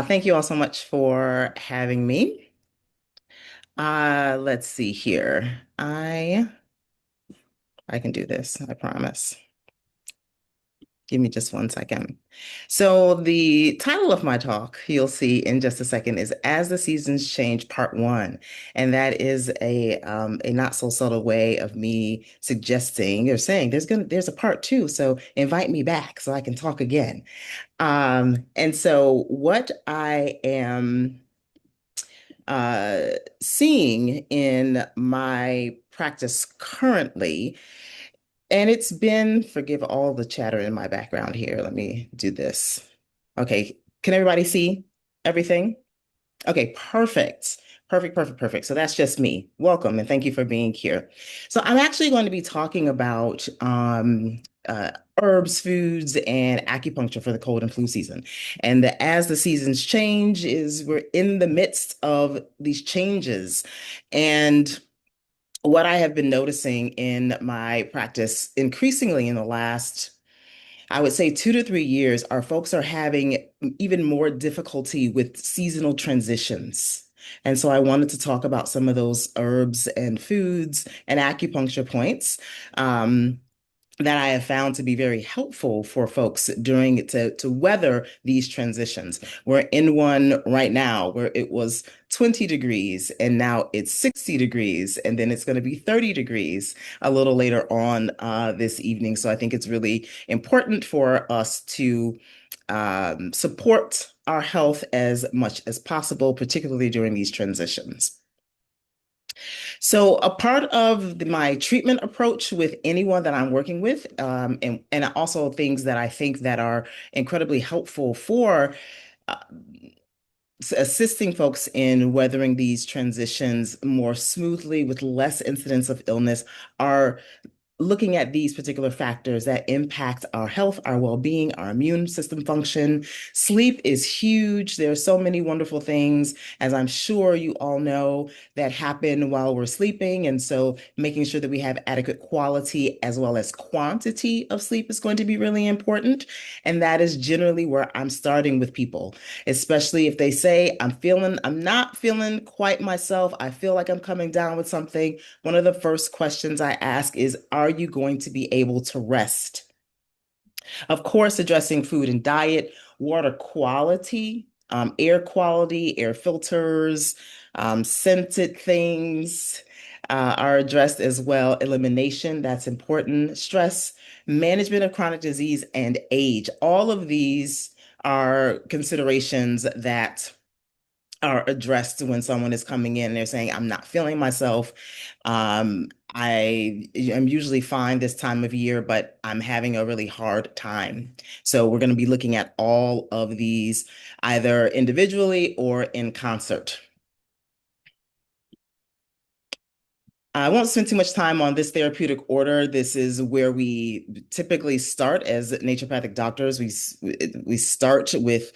Thank you all so much for having me. Let's see here. I can do this, I promise. Give me just one second. So the title of my talk, you'll see in just a second, is As the Seasons Change, Part One. And that is a not so subtle way of me suggesting or saying there's a part two. So invite me back so I can talk again. And so what I am uh, seeing in my practice currently, and it's been, forgive all the chatter in my background here. Let me do this. Okay, can everybody see everything? Okay, perfect. Perfect, perfect, perfect. So that's just me. Welcome and thank you for being here. So I'm actually going to be talking about herbs, foods, and acupuncture for the cold and flu season. And as the seasons change, is we're in the midst of these changes. And what I have been noticing in my practice increasingly in the last I would say 2 to 3 years, our folks are having even more difficulty with seasonal transitions. And so I wanted to talk about some of those herbs and foods and acupuncture points. That I have found to be very helpful for folks during to weather these transitions. We're in one right now where it was 20 degrees and now it's 60 degrees and then it's going to be 30 degrees a little later on this evening. So I think it's really important for us to support our health as much as possible, particularly during these transitions. So, a part of my treatment approach with anyone that I'm working with, and also things that I think that are incredibly helpful for uh, assisting folks in weathering these transitions more smoothly with less incidence of illness are looking at these particular factors that impact our health, our well-being, our immune system function. Sleep is huge. There are so many wonderful things, as I'm sure you all know, that happen while we're sleeping. And so making sure that we have adequate quality as well as quantity of sleep is going to be really important. And that is generally where I'm starting with people, especially if they say, I'm not feeling quite myself. I feel like I'm coming down with something. One of the first questions I ask is, are you going to be able to rest? Of course, addressing food and diet, water quality, air quality, air filters, scented things are addressed as well. Elimination, that's important. Stress, management of chronic disease, and age. All of these are considerations that are addressed when someone is coming in and they're saying, I'm not feeling myself. I am usually fine this time of year, but I'm having a really hard time. So we're going to be looking at all of these either individually or in concert. I won't spend too much time on this therapeutic order. This is where we typically start as naturopathic doctors. We start with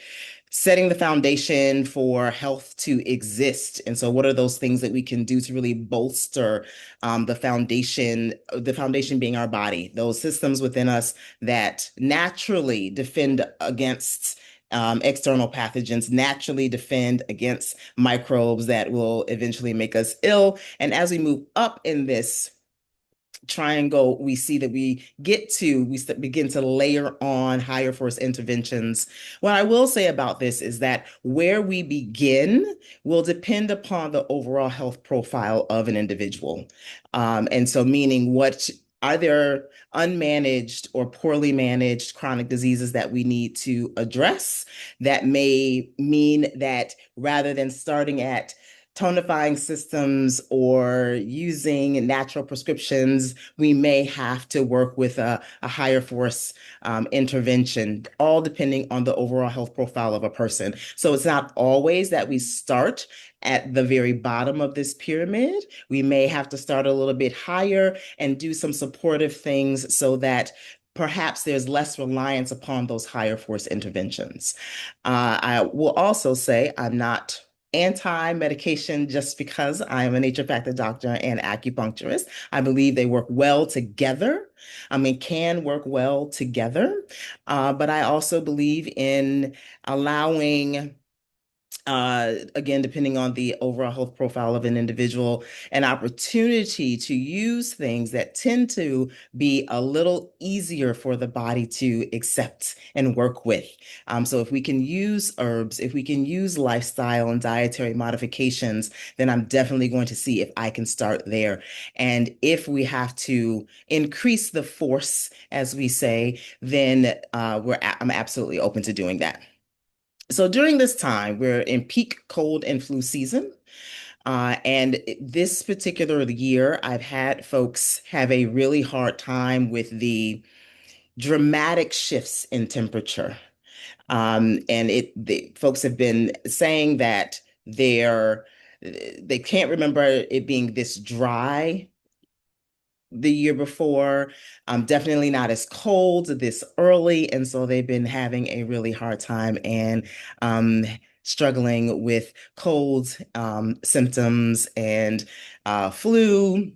setting the foundation for health to exist. And so what are those things that we can do to really bolster the foundation being our body, those systems within us that naturally defend against external pathogens, naturally defend against microbes that will eventually make us ill. And as we move up in this triangle, we see that begin to layer on higher force interventions. What I will say about this is that where we begin will depend upon the overall health profile of an individual. And so meaning what are there unmanaged or poorly managed chronic diseases that we need to address? That may mean that rather than starting at tonifying systems or using natural prescriptions, we may have to work with a higher force intervention, all depending on the overall health profile of a person. So it's not always that we start at the very bottom of this pyramid. We may have to start a little bit higher and do some supportive things so that perhaps there's less reliance upon those higher force interventions. I will also say I'm not anti-medication just because I'm a naturopathic doctor and acupuncturist. I believe they work well together. I mean, can work well together. But I also believe in allowing again, depending on the overall health profile of an individual, an opportunity to use things that tend to be a little easier for the body to accept and work with. So if we can use herbs, if we can use lifestyle and dietary modifications, then I'm definitely going to see if I can start there. And if we have to increase the force, as we say, then I'm absolutely open to doing that. So during this time, we're in peak cold and flu season. And this particular year, I've had folks have a really hard time with the dramatic shifts in temperature. And the folks have been saying that they can't remember it being this dry the year before, definitely not as cold this early. And so they've been having a really hard time and struggling with cold symptoms and flu.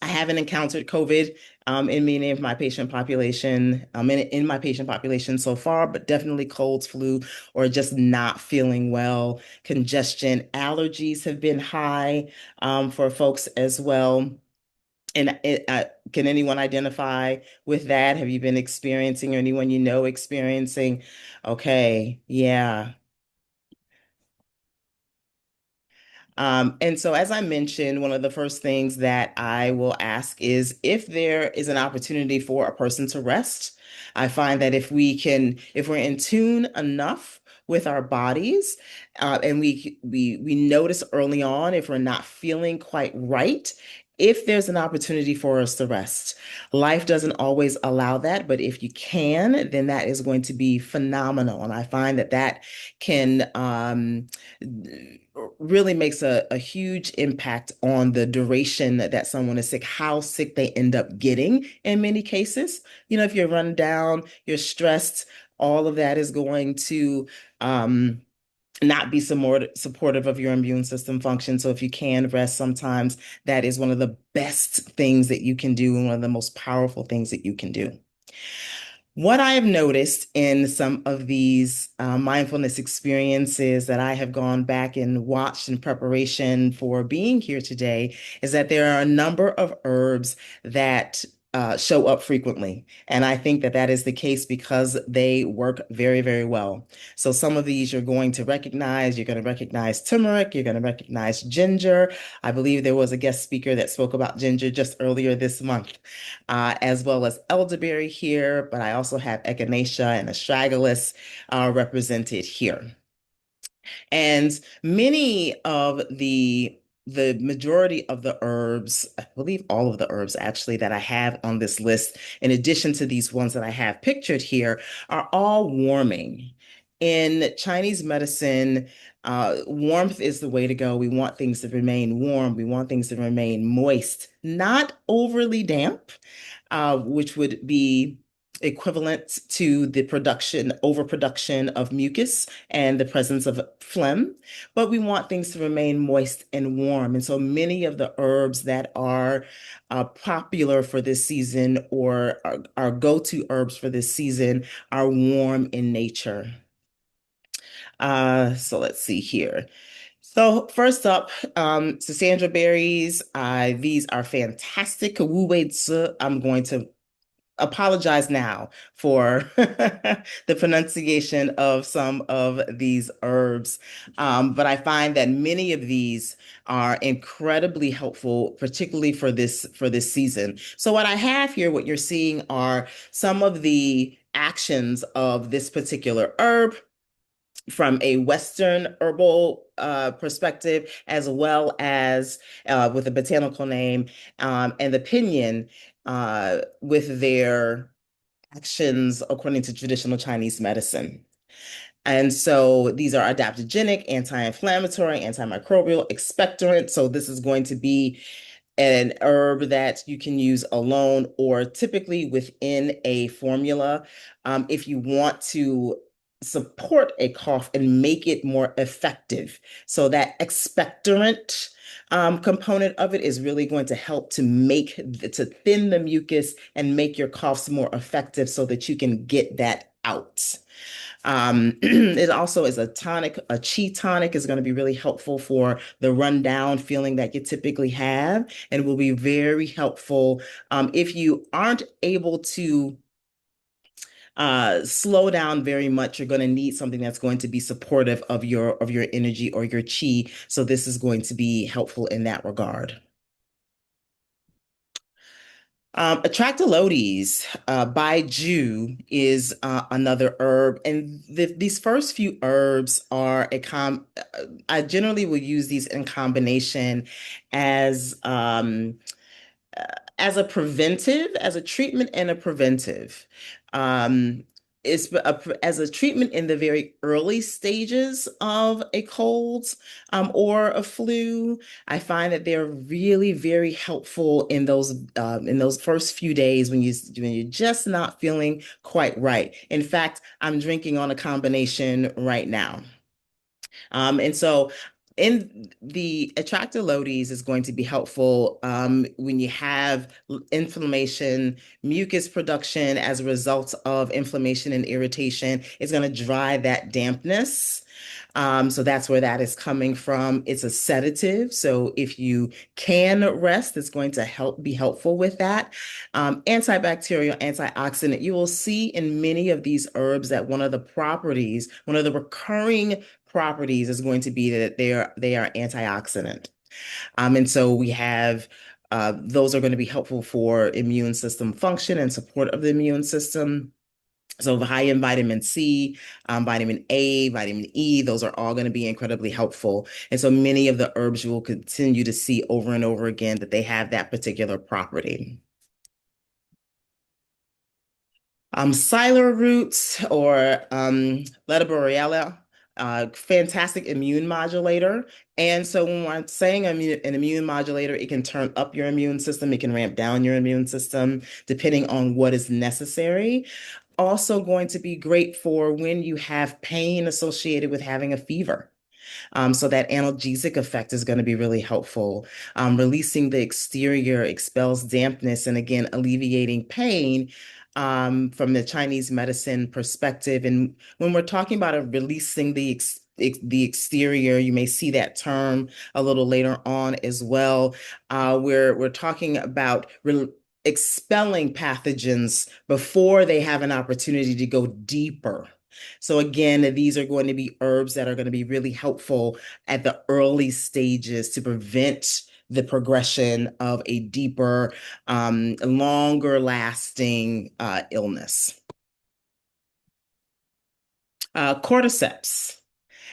I haven't encountered COVID in many of my patient population, in my patient population so far, but definitely colds, flu, or just not feeling well. Congestion, allergies have been high for folks as well. And can anyone identify with that? Have you been experiencing or anyone you know experiencing? Okay, yeah. And so, as I mentioned, one of the first things that I will ask is if there is an opportunity for a person to rest. I find that if we're in tune enough with our bodies, and we notice early on if we're not feeling quite right, if there's an opportunity for us to rest. Life doesn't always allow that, but if you can, then that is going to be phenomenal. And I find that that can really makes a huge impact on the duration that someone is sick, how sick they end up getting in many cases. You know, if you're run down, you're stressed, all of that is going to not be supportive of your immune system function. So if you can rest, sometimes that is one of the best things that you can do and one of the most powerful things that you can do. What I have noticed in some of these mindfulness experiences that I have gone back and watched in preparation for being here today is that there are a number of herbs that show up frequently. And I think that that is the case because they work very, very well. So some of these you're going to recognize. You're going to recognize turmeric. You're going to recognize ginger. I believe there was a guest speaker that spoke about ginger just earlier this month, as well as elderberry here, but I also have echinacea and astragalus represented here. And many of the majority of the herbs, I believe all of the herbs actually that I have on this list, in addition to these ones that I have pictured here, are all warming. In Chinese medicine, warmth is the way to go. We want things to remain warm. We want things to remain moist, not overly damp, which would be equivalent to the overproduction of mucus and the presence of phlegm, but we want things to remain moist and warm. And so many of the herbs that are popular for this season or our go-to herbs for this season are warm in nature. So let's see here. So first up, Sandra berries. These are fantastic. Wu Wei Zi. I'm going to apologize now for the pronunciation of some of these herbs. But I find that many of these are incredibly helpful, particularly for this season. So what I have here, what you're seeing are some of the actions of this particular herb from a Western herbal perspective, as well as with a botanical name, and the pinyin with their actions according to traditional Chinese medicine. And so these are adaptogenic, anti-inflammatory, antimicrobial, expectorant. So this is going to be an herb that you can use alone or typically within a formula. If you want to support a cough and make it more effective. So that expectorant component of it is really going to help to thin the mucus and make your coughs more effective so that you can get that out. It also is a tonic. A chi tonic is going to be really helpful for the rundown feeling that you typically have, and will be very helpful if you aren't able to slow down very much. You're going to need something that's going to be supportive of your energy or your chi. So this is going to be helpful in that regard. Atractylodes by Jew is another herb, and these first few herbs are a com. I generally will use these in combination as um, as a preventive, as a treatment and a preventive. Um, as a treatment in the very early stages of a cold or a flu. I find that they're really very helpful in those first few days when you're just not feeling quite right. In fact, I'm drinking on a combination right now. And so in the attractor lodes is going to be helpful when you have inflammation, mucus production as a result of inflammation and irritation. It's going to dry that dampness. So that's where that is coming from. It's a sedative. So if you can rest, it's going to be helpful with that. Antibacterial, antioxidant. You will see in many of these herbs that one of the recurring properties is going to be that they are antioxidant. And so we have those are going to be helpful for immune system function and support of the immune system. So high in vitamin C, vitamin A, vitamin E, those are all going to be incredibly helpful. And so many of the herbs you will continue to see over and over again that they have that particular property. Psyllar roots or Borealis, fantastic immune modulator. And so when I'm saying an immune modulator, it can turn up your immune system, it can ramp down your immune system, depending on what is necessary. Also going to be great for when you have pain associated with having a fever. So that analgesic effect is going to be really helpful. Releasing the exterior expels dampness and again, alleviating pain from the Chinese medicine perspective. And when we're talking about releasing the exterior, you may see that term a little later on as well. We're talking about expelling pathogens before they have an opportunity to go deeper. So again, these are going to be herbs that are going to be really helpful at the early stages to prevent the progression of a deeper, longer lasting illness. Cordyceps.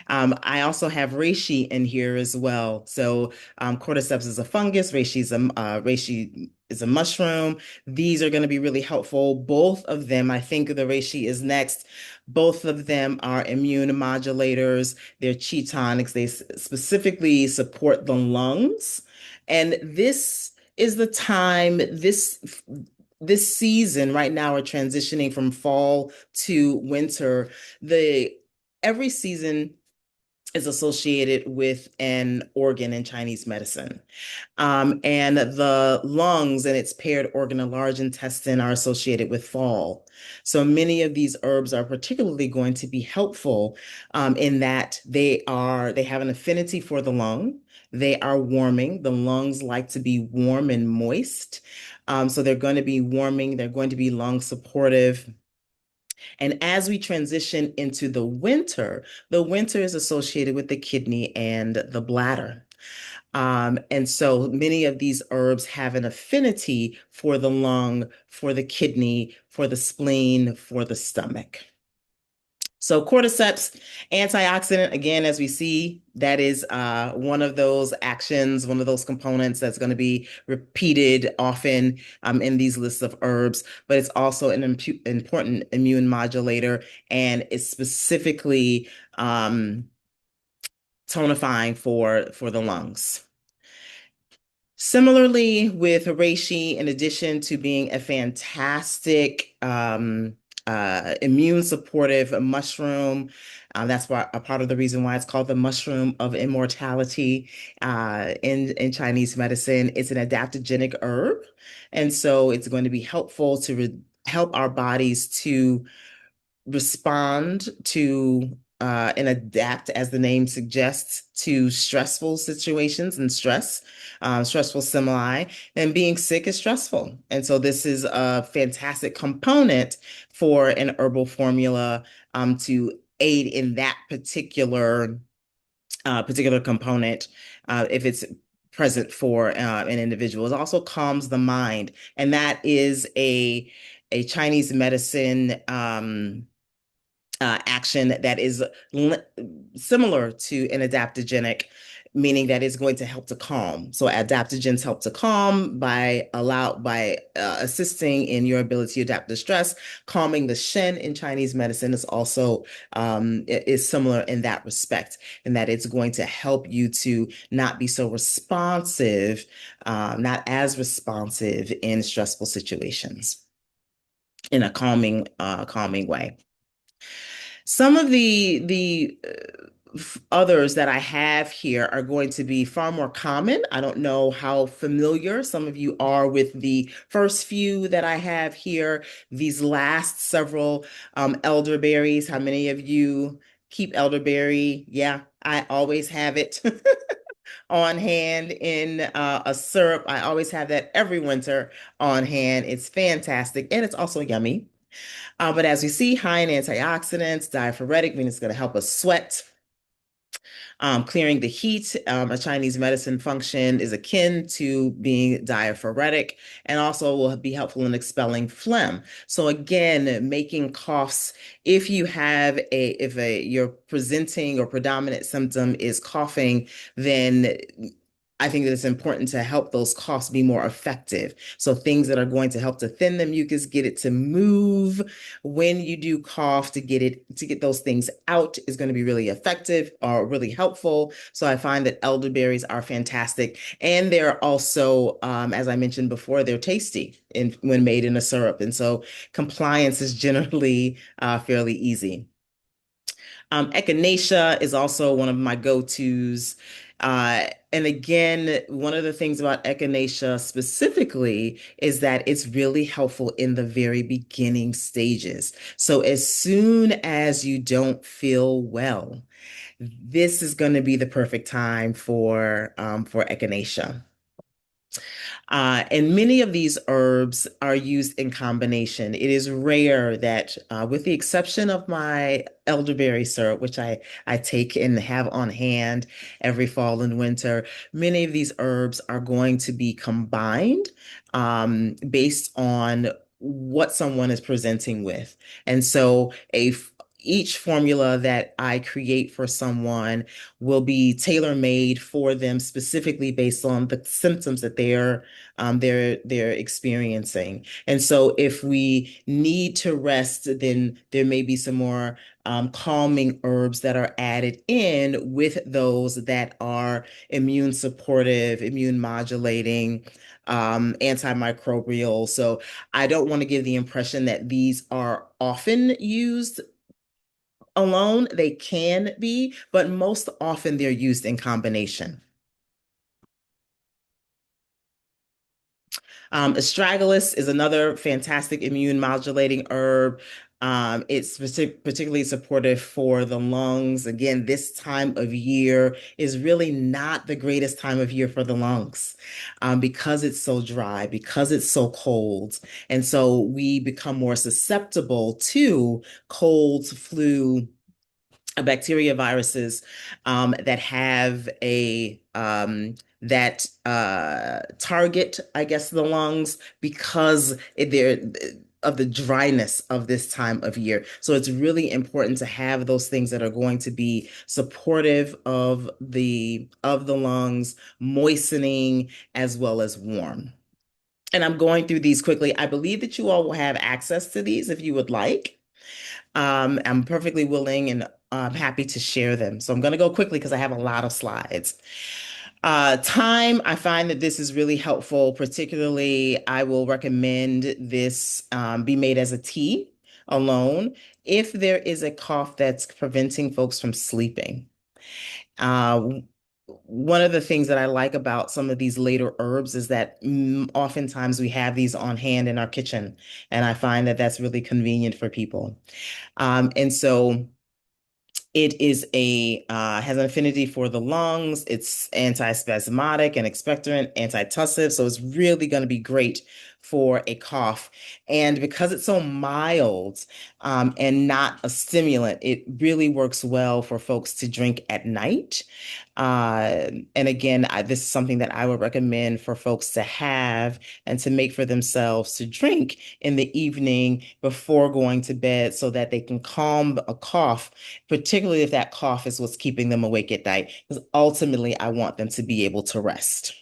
I also have reishi in here as well. So cordyceps is a fungus, reishi is a mushroom. These are going to be really helpful. Both of them, I think the reishi is next. Both of them are immune modulators. They're chi tonics. They specifically support the lungs. And this is the time, this season right now, we're transitioning from fall to winter. The every season is associated with an organ in Chinese medicine. And the lungs and its paired organ, the large intestine, are associated with fall. So many of these herbs are particularly going to be helpful in that they have an affinity for the lung. They are warming. The lungs like to be warm and moist. So they're going to be warming. They're going to be lung supportive. And as we transition into the winter is associated with the kidney and the bladder. And so many of these herbs have an affinity for the lung, for the kidney, for the spleen, for the stomach. So cordyceps, antioxidant, again, as we see, that is one of those actions, one of those components that's going to be repeated often in these lists of herbs, but it's also an important immune modulator, and it's specifically tonifying for the lungs. Similarly, with reishi, in addition to being a fantastic immune supportive mushroom, that's why a part of the reason why it's called the mushroom of immortality in Chinese medicine. It's an adaptogenic herb, and so it's going to be helpful to help our bodies to respond to and adapt, as the name suggests, to stressful situations and stressful stimuli. And being sick is stressful. And so this is a fantastic component for an herbal formula to aid in that particular component if it's present for an individual. It also calms the mind, and that is a Chinese medicine action that is similar to an adaptogenic, meaning that it's going to help to calm. So adaptogens help to calm by assisting in your ability to adapt to stress. Calming the Shen in Chinese medicine is also is similar in that respect, in that it's going to help you to not be so responsive, not as responsive in stressful situations in a calming way. Some of the others that I have here are going to be far more common. I don't know how familiar some of you are with the first few that I have here. These last several elderberries. How many of you keep elderberry? Yeah, I always have it on hand in a syrup. I always have that every winter on hand. It's fantastic and it's also yummy. But as we see, high in antioxidants, diaphoretic, meaning it's going to help us sweat, clearing the heat. A Chinese medicine function is akin to being diaphoretic and also will be helpful in expelling phlegm. So again, making coughs, if your presenting or predominant symptom is coughing, then I think that it's important to help those coughs be more effective. So things that are going to help to thin the mucus, get it to move when you do cough, to get those things out is going to be really effective or really helpful. So I find that elderberries are fantastic, and they're also, as I mentioned before, they're tasty when made in a syrup, and so compliance is generally fairly easy. Echinacea is also one of my go-tos. And again, one of the things about echinacea specifically is that it's really helpful in the very beginning stages. So as soon as you don't feel well, this is going to be the perfect time for echinacea. And many of these herbs are used in combination. It is rare that, with the exception of my elderberry syrup, which I take and have on hand every fall and winter, many of these herbs are going to be combined based on what someone is presenting with. And so each formula that I create for someone will be tailor-made for them specifically based on the symptoms that they're experiencing. And so if we need to rest, then there may be some more calming herbs that are added in with those that are immune supportive, immune modulating, antimicrobial. So I don't want to give the impression that these are often used alone. They can be, but most often they're used in combination. Astragalus is another fantastic immune modulating herb. It's particularly supportive for the lungs. Again, this time of year is really not the greatest time of year for the lungs because it's so dry, because it's so cold. And so we become more susceptible to colds, flu, bacteria, viruses that have a that target, I guess, the lungs because they're of the dryness of this time of year. So it's really important to have those things that are going to be supportive of the lungs, moistening as well as warm. And I'm going through these quickly. I believe that you all will have access to these if you would like. I'm perfectly willing and happy to share them. So I'm going to go quickly because I have a lot of slides. Thyme, I find that this is really helpful. Particularly, I will recommend this be made as a tea alone if there is a cough that's preventing folks from sleeping. Uh, one of the things that I like about some of these later herbs is that oftentimes we have these on hand in our kitchen, and I find that that's really convenient for people. And so it is a has an affinity for the lungs. It's antispasmodic and expectorant, antitussive, so it's really going to be great for a cough. And because it's so mild and not a stimulant, it really works well for folks to drink at night. And again, this is something that I would recommend for folks to have and to make for themselves to drink in the evening before going to bed so that they can calm a cough, particularly if that cough is what's keeping them awake at night, because ultimately I want them to be able to rest.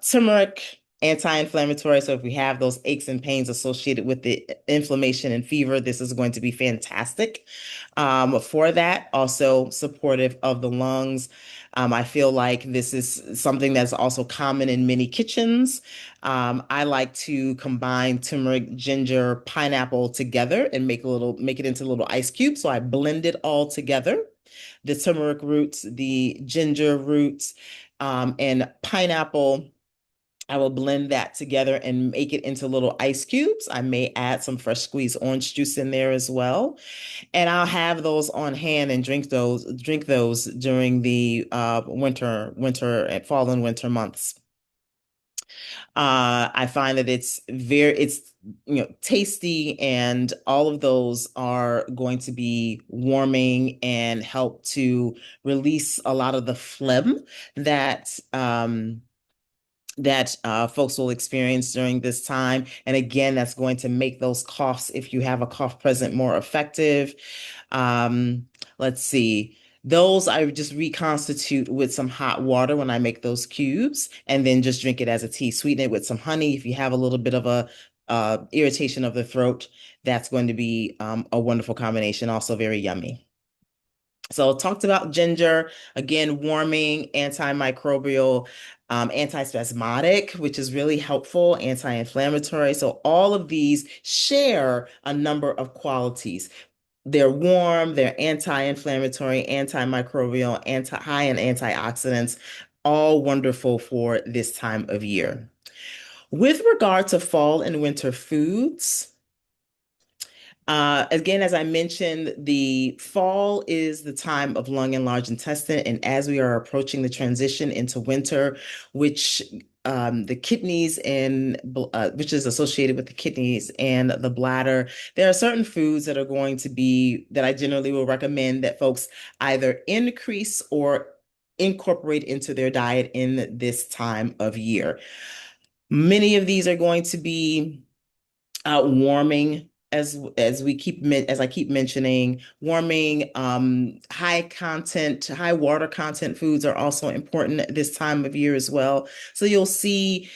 Turmeric, anti-inflammatory. So if we have those aches and pains associated with the inflammation and fever, this is going to be fantastic for that. Also supportive of the lungs. I feel like this is something that's also common in many kitchens. I like to combine turmeric, ginger, pineapple together and make it into little ice cubes. So I blend it all together. The turmeric roots, the ginger roots, and pineapple. I will blend that together and make it into little ice cubes. I may add some fresh squeezed orange juice in there as well. And I'll have those on hand and drink those during the winter and fall and winter months. I find that it's tasty, and all of those are going to be warming and help to release a lot of the phlegm that folks will experience during this time. And again, that's going to make those coughs, if you have a cough present, more effective. Um, let's see. Those I would just reconstitute with some hot water when I make those cubes, and then just drink it as a tea. Sweeten it with some honey. If you have a little bit of a irritation of the throat, that's going to be a wonderful combination. Also very yummy. So talked about ginger, again, warming, antimicrobial, antispasmodic, which is really helpful, anti-inflammatory. So all of these share a number of qualities. They're warm, they're anti-inflammatory, antimicrobial, high in antioxidants, all wonderful for this time of year. With regard to fall and winter foods, again, as I mentioned, the fall is the time of lung and large intestine. And as we are approaching the transition into winter, which the kidneys and which is associated with the kidneys and the bladder, there are certain foods that are going to be that I generally will recommend that folks either increase or incorporate into their diet in this time of year. Many of these are going to be warming, as I keep mentioning, warming, high water content foods are also important at this time of year as well. So you'll see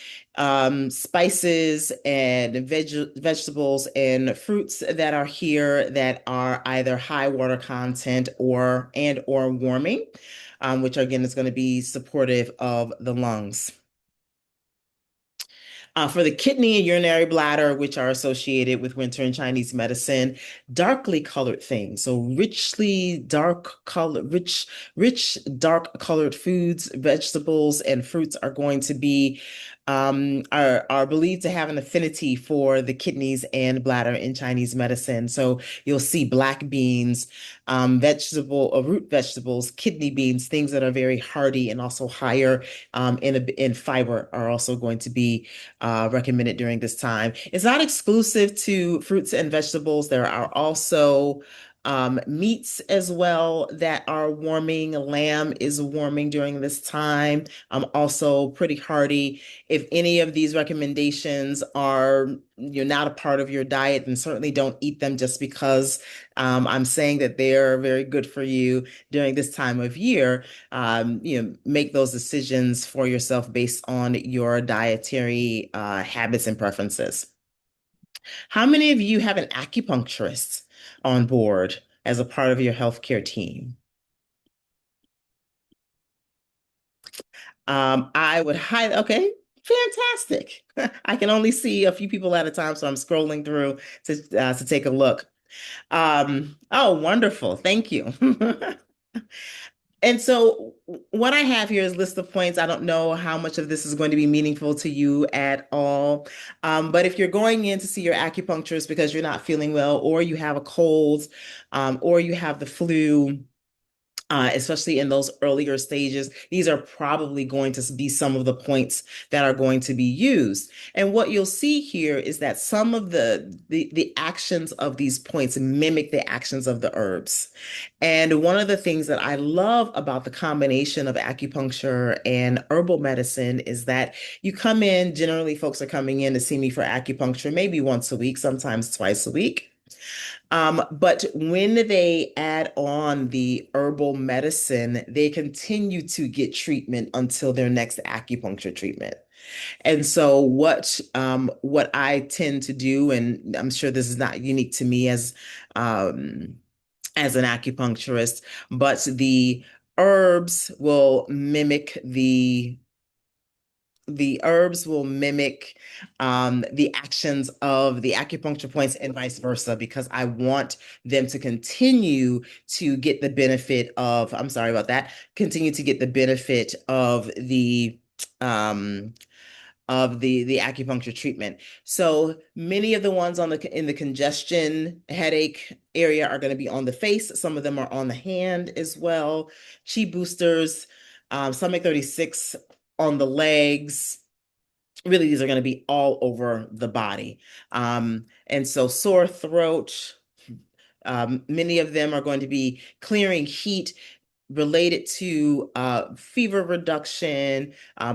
spices and vegetables and fruits that are here that are either high water content or warming, which again is going to be supportive of the lungs. For the kidney and urinary bladder, which are associated with winter in Chinese medicine, darkly colored things. So rich, dark colored foods, vegetables, and fruits are going to be are believed to have an affinity for the kidneys and bladder in Chinese medicine. So you'll see black beans, vegetable or root vegetables, kidney beans, things that are very hearty and also higher in fiber are also going to be recommended during this time. It's not exclusive to fruits and vegetables. There are also meats as well that are warming. Lamb is warming during this time. Also pretty hearty. If any of these recommendations are you're not a part of your diet, then certainly don't eat them just because I'm saying that they're very good for you during this time of year. Make those decisions for yourself based on your dietary habits and preferences. How many of you have an acupuncturist on board as a part of your healthcare team? I would highly, okay, fantastic. I can only see a few people at a time, so I'm scrolling through to take a look. Oh, wonderful. Thank you. And so what I have here is a list of points. I don't know how much of this is going to be meaningful to you at all. But if you're going in to see your acupuncturist because you're not feeling well, or you have a cold, or you have the flu, especially in those earlier stages, these are probably going to be some of the points that are going to be used. And what you'll see here is that some of the actions of these points mimic the actions of the herbs. And one of the things that I love about the combination of acupuncture and herbal medicine is that you come in, generally folks are coming in to see me for acupuncture maybe once a week, sometimes twice a week. But when they add on the herbal medicine, they continue to get treatment until their next acupuncture treatment. And so what I tend to do, and I'm sure this is not unique to me as an acupuncturist, but the herbs will mimic the herbs will mimic the actions of the acupuncture points and vice versa, because I want them to continue to get the benefit of, I'm sorry about that, continue to get the benefit um, of the acupuncture treatment. So many of the ones on the in the congestion headache area are going to be on the face. Some of them are on the hand as well. Chi boosters, stomach 36 on the legs. Really, these are going to be all over the body. And so sore throat, many of them are going to be clearing heat related to fever reduction,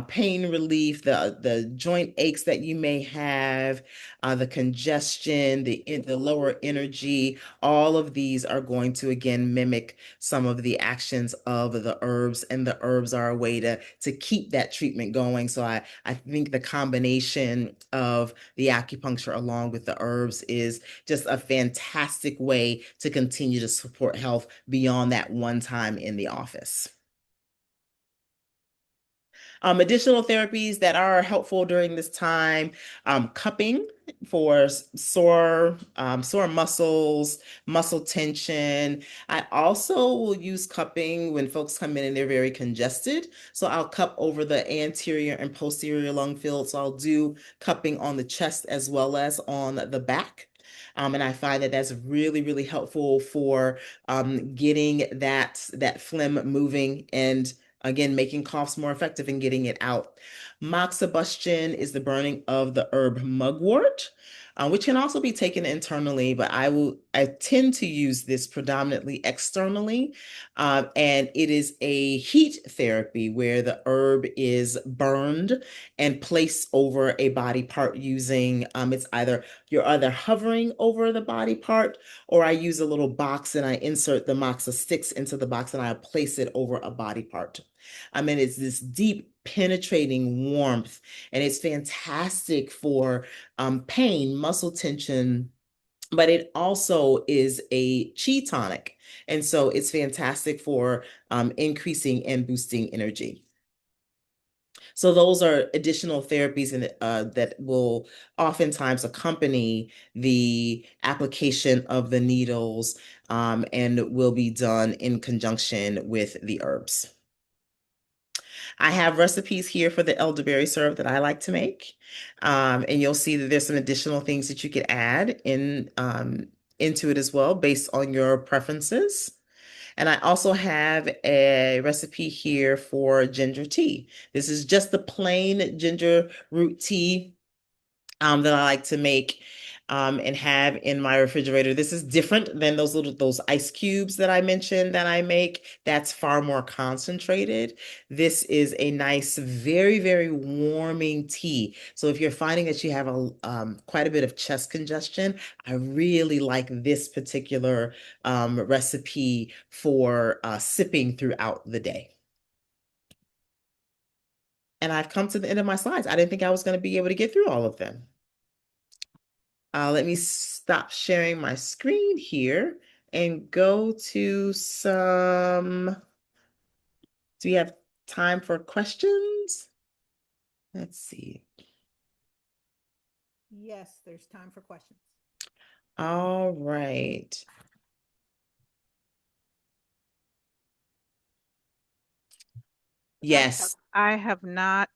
pain relief, the joint aches that you may have, the congestion, the lower energy. All of these are going to again mimic some of the actions of the herbs, and the herbs are a way to keep that treatment going. So I think the combination of the acupuncture along with the herbs is just a fantastic way to continue to support health beyond that one time in the office. Additional therapies that are helpful during this time, cupping for sore muscles, muscle tension. I also will use cupping when folks come in and they're very congested. So I'll cup over the anterior and posterior lung field. So I'll do cupping on the chest as well as on the back. And I find that that's really, really helpful for getting that phlegm moving, and again, making coughs more effective and getting it out. Moxibustion is the burning of the herb mugwort, which can also be taken internally, but I tend to use this predominantly externally. And it is a heat therapy where the herb is burned and placed over a body part using, you're either hovering over the body part, or I use a little box and I insert the moxa sticks into the box and I place it over a body part. I mean, it's this deep, penetrating warmth, and it's fantastic for pain, muscle tension, but it also is a chi tonic. And so it's fantastic for increasing and boosting energy. So those are additional therapies that will oftentimes accompany the application of the needles, and will be done in conjunction with the herbs. I have recipes here for the elderberry syrup that I like to make. And you'll see that there's some additional things that you could add into it as well, based on your preferences. And I also have a recipe here for ginger tea. This is just the plain ginger root tea that I like to make and have in my refrigerator. This is different than those ice cubes that I mentioned that I make. That's far more concentrated. This is a nice, very, very warming tea. So if you're finding that you have quite a bit of chest congestion, I really like this particular recipe for sipping throughout the day. And I've come to the end of my slides. I didn't think I was going to be able to get through all of them. Let me stop sharing my screen here and go to do we have time for questions? Let's see. Yes, there's time for questions. All right. Yes. I have not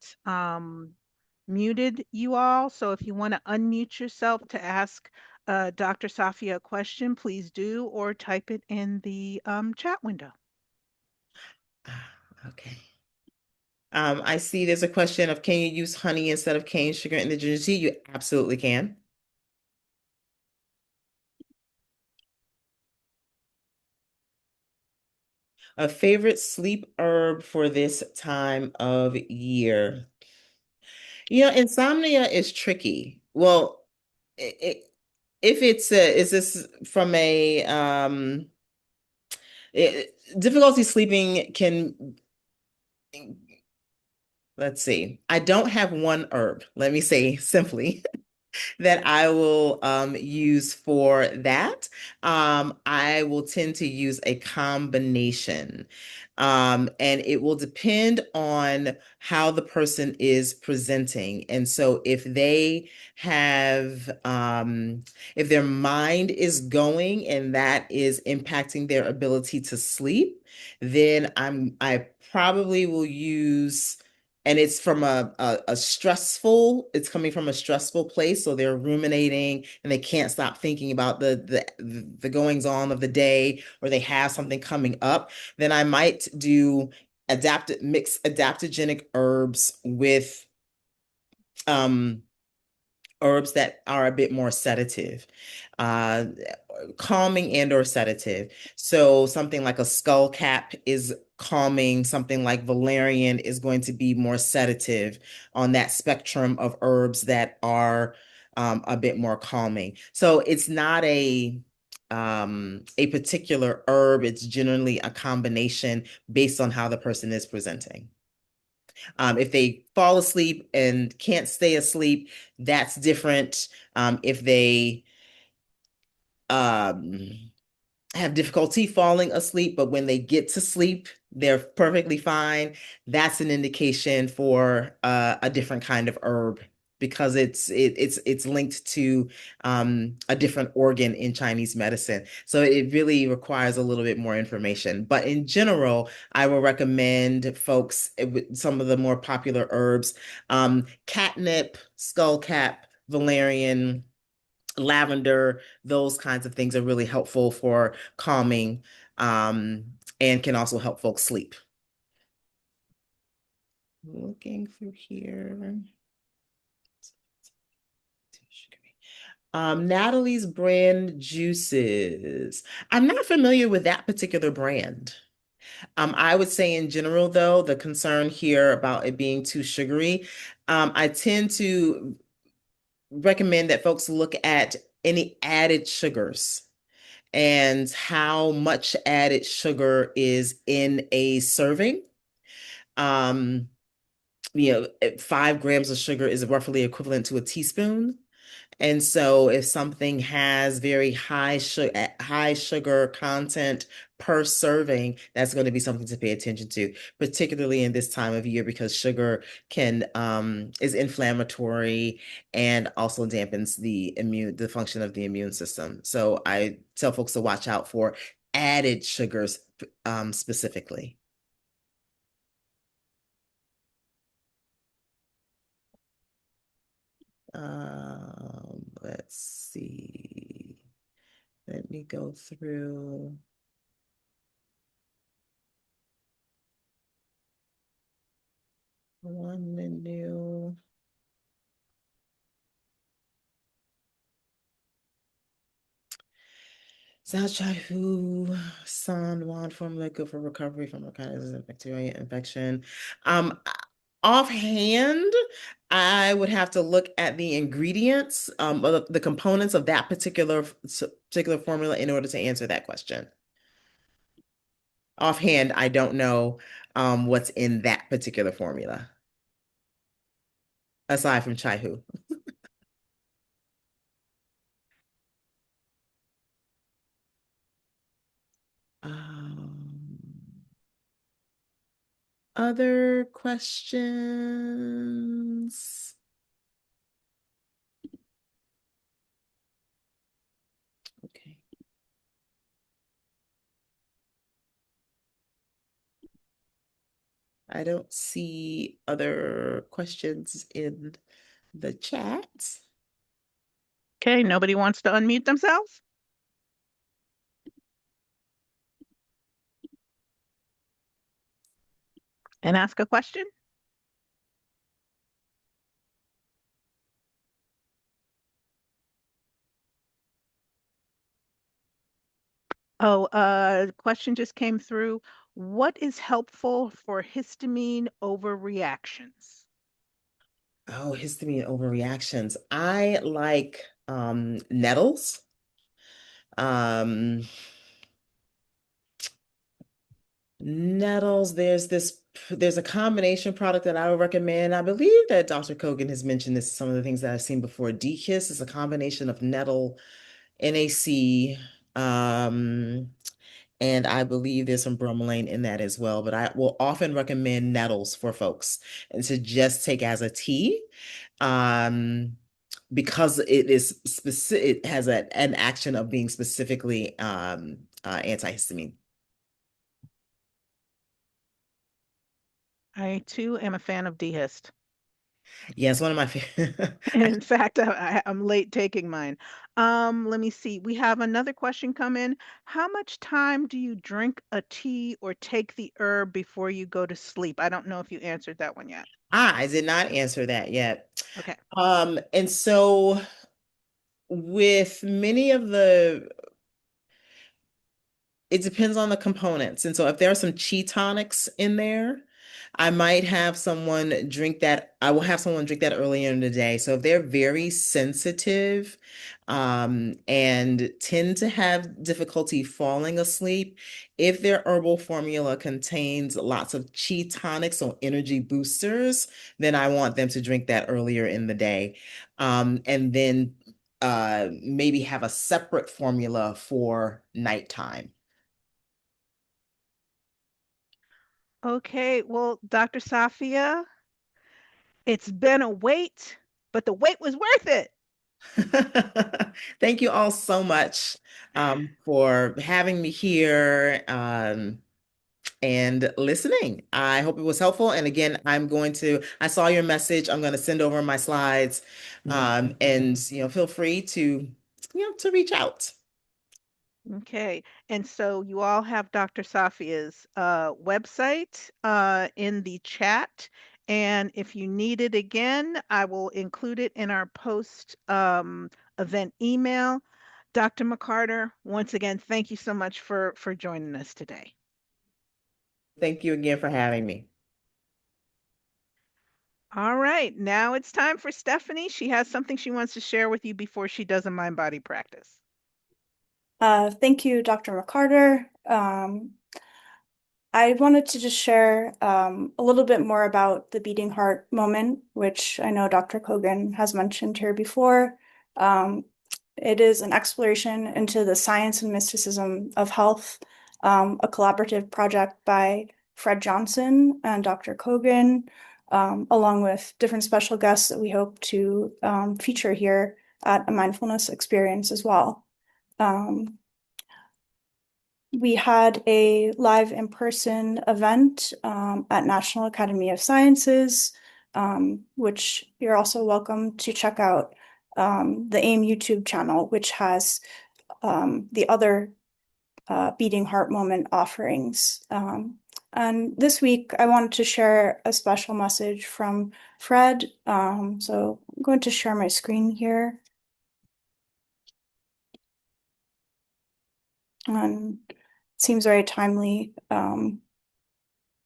muted you all, so if you want to unmute yourself to ask Dr. Safia a question, please do, or type it in the chat window. Okay. I see there's a question of can you use honey instead of cane sugar in the ginger tea? You absolutely can. A favorite sleep herb for this time of year. Insomnia is tricky. Well, if it's is this from a difficulty sleeping can, let's see. I don't have one herb. Let me say simply. That I will use for that. I will tend to use a combination. And it will depend on how the person is presenting. And so if their mind is going and that is impacting their ability to sleep, then I probably will use, and it's from it's coming from a stressful place, so they're ruminating and they can't stop thinking about the goings on of the day, or they have something coming up, then I might do mix adaptogenic herbs with um herbs that are a bit more sedative, uh, calming and or sedative. So something like a skull cap is calming, something like valerian is going to be more sedative on that spectrum of herbs that are a bit more calming. So it's not a particular herb, it's generally a combination based on how the person is presenting. If they fall asleep and can't stay asleep, that's different. If they um, have difficulty falling asleep, but when they get to sleep, they're perfectly fine, that's an indication for a different kind of herb because it's linked to a different organ in Chinese medicine. So it really requires a little bit more information. But in general, I will recommend folks with some of the more popular herbs, catnip, skullcap, valerian, lavender, those kinds of things are really helpful for calming, and can also help folks sleep. Looking through here. Natalie's brand juices. I'm not familiar with that particular brand. I would say in general, though, the concern here about it being too sugary, I tend to recommend that folks look at any added sugars and how much added sugar is in a serving. Um, 5 grams of sugar is roughly equivalent to a teaspoon. And so if something has very high sugar content per serving, that's going to be something to pay attention to, particularly in this time of year because sugar can is inflammatory and also dampens the function of the immune system. So I tell folks to watch out for added sugars specifically. Let's see. Let me go through. One new. Sao Chai Hu San Juan formula good for recovery from a kind of bacteria infection. Offhand, I would have to look at the ingredients, or the components of that particular formula in order to answer that question. Offhand, I don't know what's in that particular formula, aside from Chai Hu. Um, Other questions? Okay. I don't see other questions in the chat. Okay, nobody wants to unmute themselves and ask a question? Oh, question just came through. What is helpful for histamine overreactions? Oh, histamine overreactions. I like nettles. Um, Nettles, there's a combination product that I would recommend. I believe that Dr. Kogan has mentioned this, some of the things that I've seen before. DKIS is a combination of nettle, NAC, and I believe there's some bromelain in that as well. But I will often recommend nettles for folks and to just take as a tea. Um, because it is specific, it has an action of being specifically antihistamine. I too am a fan of dehist. Yes, one of my favorite. In fact, I'm late taking mine. Let me see. We have another question come in. How much time do you drink a tea or take the herb before you go to sleep? I don't know if you answered that one yet. I did not answer that yet. Okay. And so with many of the it depends on the components. And so if there are some chi tonics in there, I might have someone drink that. I will have someone drink that earlier in the day. So if they're very sensitive, and tend to have difficulty falling asleep, if their herbal formula contains lots of chi tonics or energy boosters, then I want them to drink that earlier in the day. And then maybe have a separate formula for nighttime. Okay. Well, Dr. Safia, it's been a wait, but the wait was worth it. Thank you all so much for having me here and listening. I hope it was helpful. And again, I saw your message. I'm going to send over my slides and, feel free to reach out. Okay. And so you all have Dr. Safia's website in the chat. And if you need it again, I will include it in our post event email. Dr. McCarter, once again, thank you so much for joining us today. Thank you again for having me. All right. Now it's time for Stephanie. She has something she wants to share with you before she does a mind body practice. Thank you, Dr. McCarter. I wanted to just share a little bit more about the beating heart moment, which I know Dr. Kogan has mentioned here before. It is an exploration into the science and mysticism of health, a collaborative project by Fred Johnson and Dr. Kogan, along with different special guests that we hope to feature here at A Mindfulness Experience as well. We had a live in-person event at National Academy of Sciences, which you're also welcome to check out the AIM YouTube channel, which has the other Beating Heart Moment offerings. And this week, I wanted to share a special message from Fred. So I'm going to share my screen here. And it seems very timely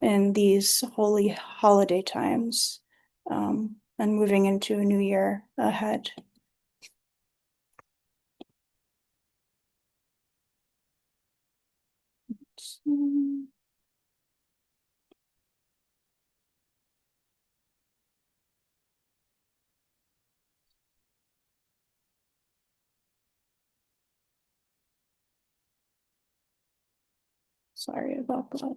in these holy holiday times and moving into a new year ahead. Sorry about that.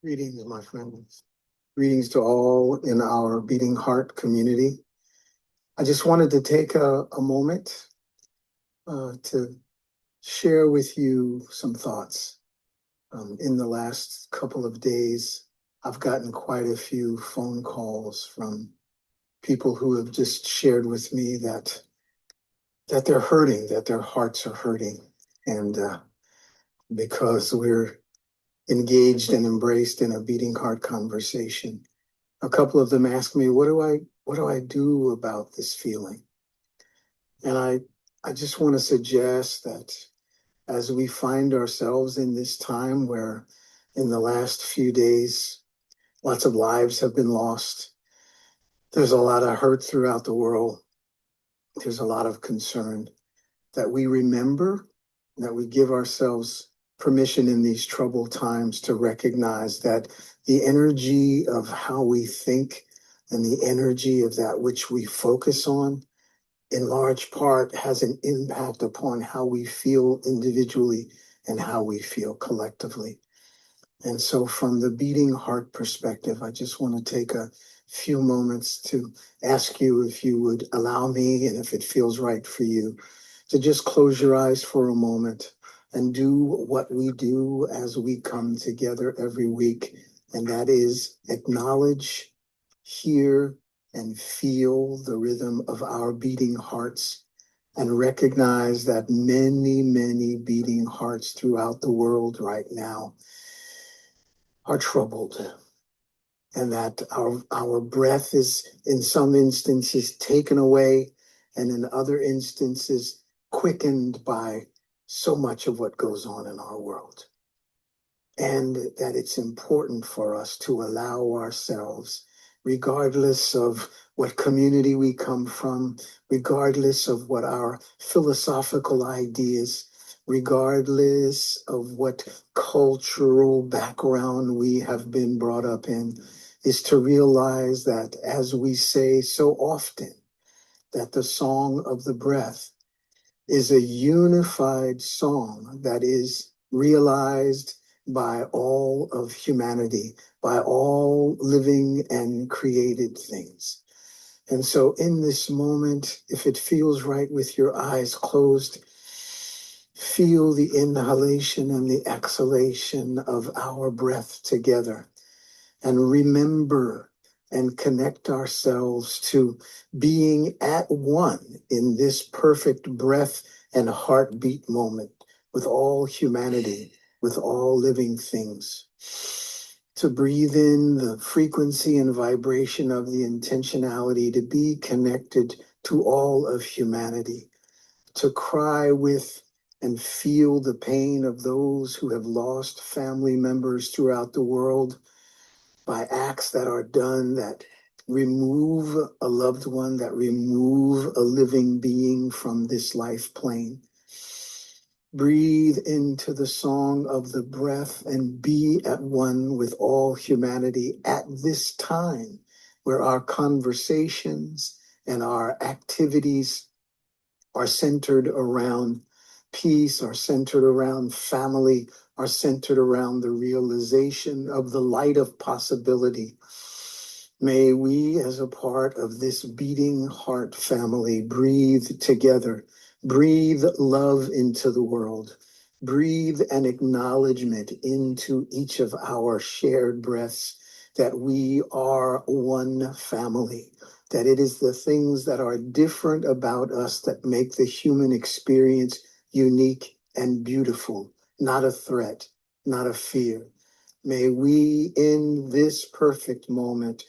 Greetings, my friends. Greetings to all in our Beating Heart community. I just wanted to take a moment to share with you some thoughts. In the last couple of days, I've gotten quite a few phone calls from people who have just shared with me that they're hurting, that their hearts are hurting. And because we're engaged and embraced in a beating heart conversation, a couple of them asked me, what do I do about this feeling? And I just want to suggest that as we find ourselves in this time where in the last few days, lots of lives have been lost. There's a lot of hurt throughout the world. There's a lot of concern that we remember, that we give ourselves permission in these troubled times to recognize that the energy of how we think and the energy of that which we focus on in large part has an impact upon how we feel individually and how we feel collectively. And so from the beating heart perspective, I just want to take a few moments to ask you if you would allow me, and if it feels right for you, to just close your eyes for a moment and do what we do as we come together every week. And that is acknowledge, hear, and feel the rhythm of our beating hearts, and recognize that many, many beating hearts throughout the world right now are troubled, and that our breath is in some instances taken away, and in other instances quickened by so much of what goes on in our world. And that it's important for us to allow ourselves, regardless of what community we come from, regardless of what our philosophical ideas, regardless of what cultural background we have been brought up in, is to realize that, as we say so often, that the song of the breath is a unified song that is realized by all of humanity, by all living and created things. And so in this moment, if it feels right with your eyes closed, feel the inhalation and the exhalation of our breath together, and remember and connect ourselves to being at one in this perfect breath and heartbeat moment with all humanity, with all living things. To breathe in the frequency and vibration of the intentionality to be connected to all of humanity, to cry with and feel the pain of those who have lost family members throughout the world by acts that are done that remove a loved one, that remove a living being from this life plane. Breathe into the song of the breath and be at one with all humanity at this time where our conversations and our activities are centered around peace, are centered around family, are centered around the realization of the light of possibility. May we, as a part of this beating heart family, breathe together, breathe love into the world, breathe an acknowledgement into each of our shared breaths that we are one family, that it is the things that are different about us that make the human experience unique and beautiful, not a threat, not a fear. May we, in this perfect moment,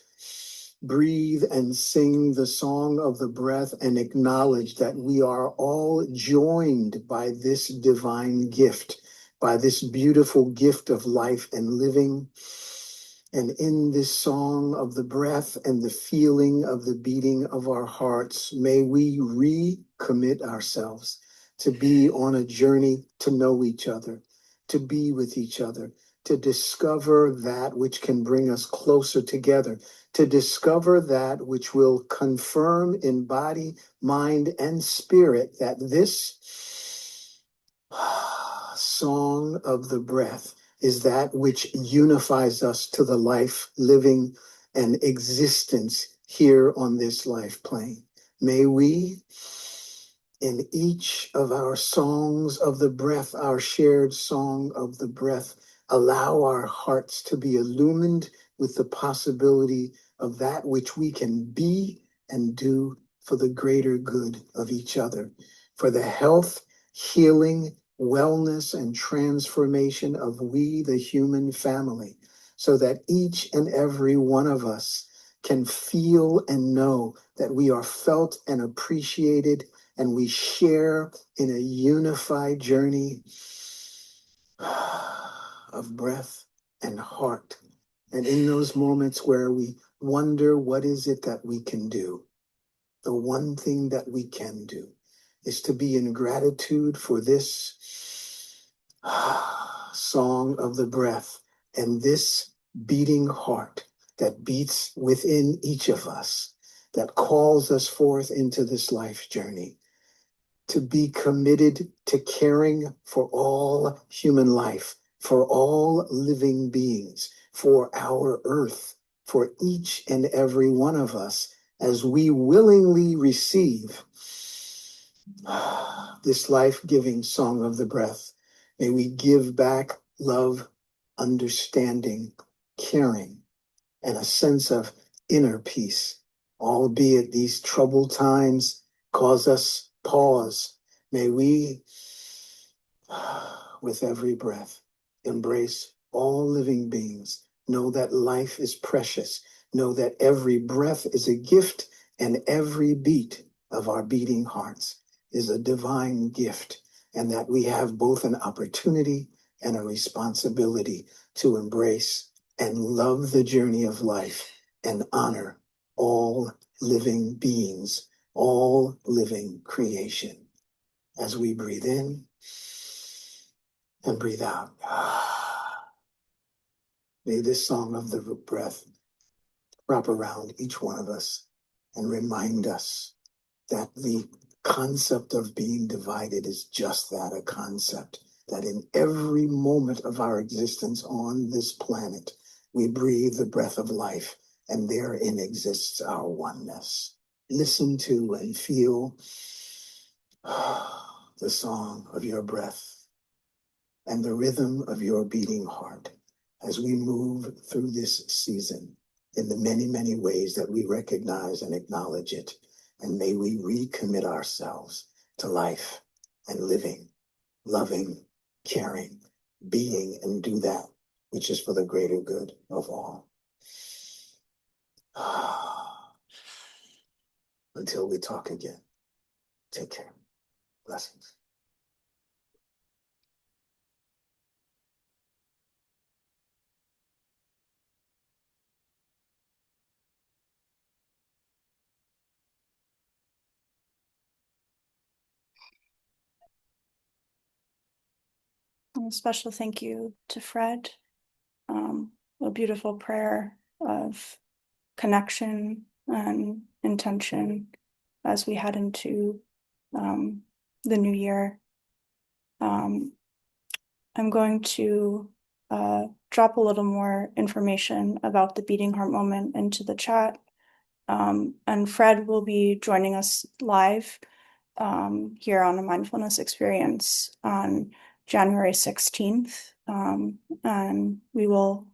breathe and sing the song of the breath and acknowledge that we are all joined by this divine gift, by this beautiful gift of life and living. And in this song of the breath and the feeling of the beating of our hearts, may we recommit ourselves to be on a journey to know each other, to be with each other, to discover that which can bring us closer together, to discover that which will confirm in body, mind, and spirit that this song of the breath is that which unifies us to the life, living, and existence here on this life plane. May we, in each of our songs of the breath, our shared song of the breath, allow our hearts to be illumined with the possibility of that which we can be and do for the greater good of each other, for the health, healing, wellness, and transformation of we, the human family, so that each and every one of us can feel and know that we are felt and appreciated, and we share in a unified journey of breath and heart. And in those moments where we wonder what is it that we can do, the one thing that we can do is to be in gratitude for this song of the breath and this beating heart that beats within each of us, that calls us forth into this life journey, to be committed to caring for all human life, for all living beings, for our earth, for each and every one of us, as we willingly receive this life-giving song of the breath. May we give back love, understanding, caring, and a sense of inner peace, albeit these troubled times cause us pause. May we, with every breath, embrace all living beings, know that life is precious, know that every breath is a gift, and every beat of our beating hearts is a divine gift, and that we have both an opportunity and a responsibility to embrace and love the journey of life and honor all living beings, all living creation. As we breathe in and breathe out, may this song of the breath wrap around each one of us and remind us that the concept of being divided is just that, a concept, that in every moment of our existence on this planet, we breathe the breath of life, and therein exists our oneness. Listen to and feel the song of your breath and the rhythm of your beating heart as we move through this season in the many, many ways that we recognize and acknowledge it. And may we recommit ourselves to life and living, loving, caring, being, and do that which is for the greater good of all. Until we talk again, take care. Blessings. A special thank you to Fred. A beautiful prayer of connection and intention as we head into the new year. I'm going to drop a little more information about the beating heart moment into the chat. And Fred will be joining us live here on A Mindfulness Experience on January 16th. And we will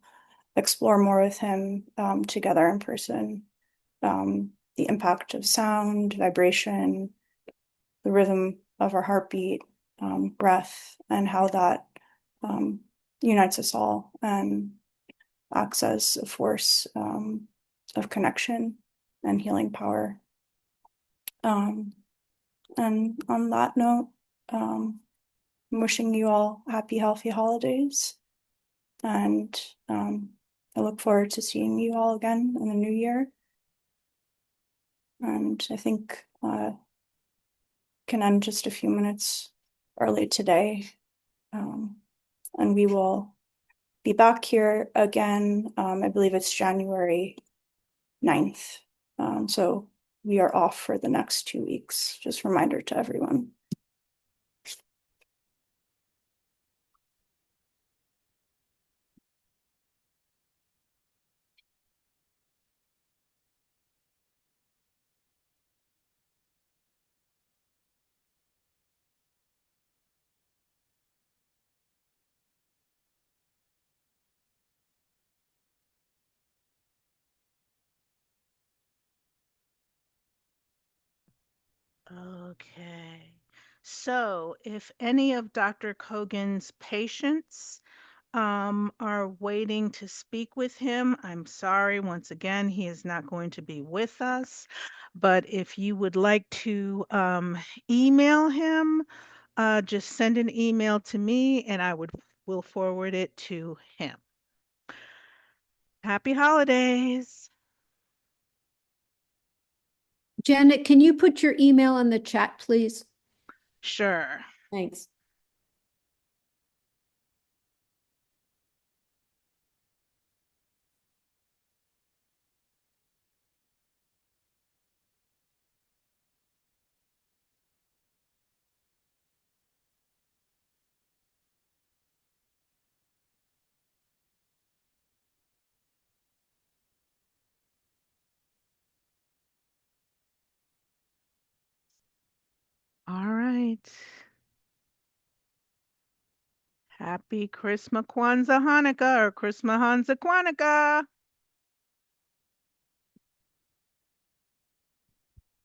explore more with him together in person. The impact of sound, vibration, the rhythm of our heartbeat, breath, and how that unites us all and acts as a force of connection and healing power. And on that note, I'm wishing you all happy, healthy holidays. And I look forward to seeing you all again in the new year. And I think can end just a few minutes early today. And we will be back here again. I believe it's January 9th. So we are off for the next 2 weeks. Just a reminder to everyone. Okay. So if any of Dr. Kogan's patients are waiting to speak with him, I'm sorry, once again, he is not going to be with us. But if you would like to email him, just send an email to me and will forward it to him. Happy holidays. Janet, can you put your email in the chat, please? Sure. Thanks. All right. Happy Christmas Kwanzaa Hanukkah or Christmas Hansa Kwanzaa.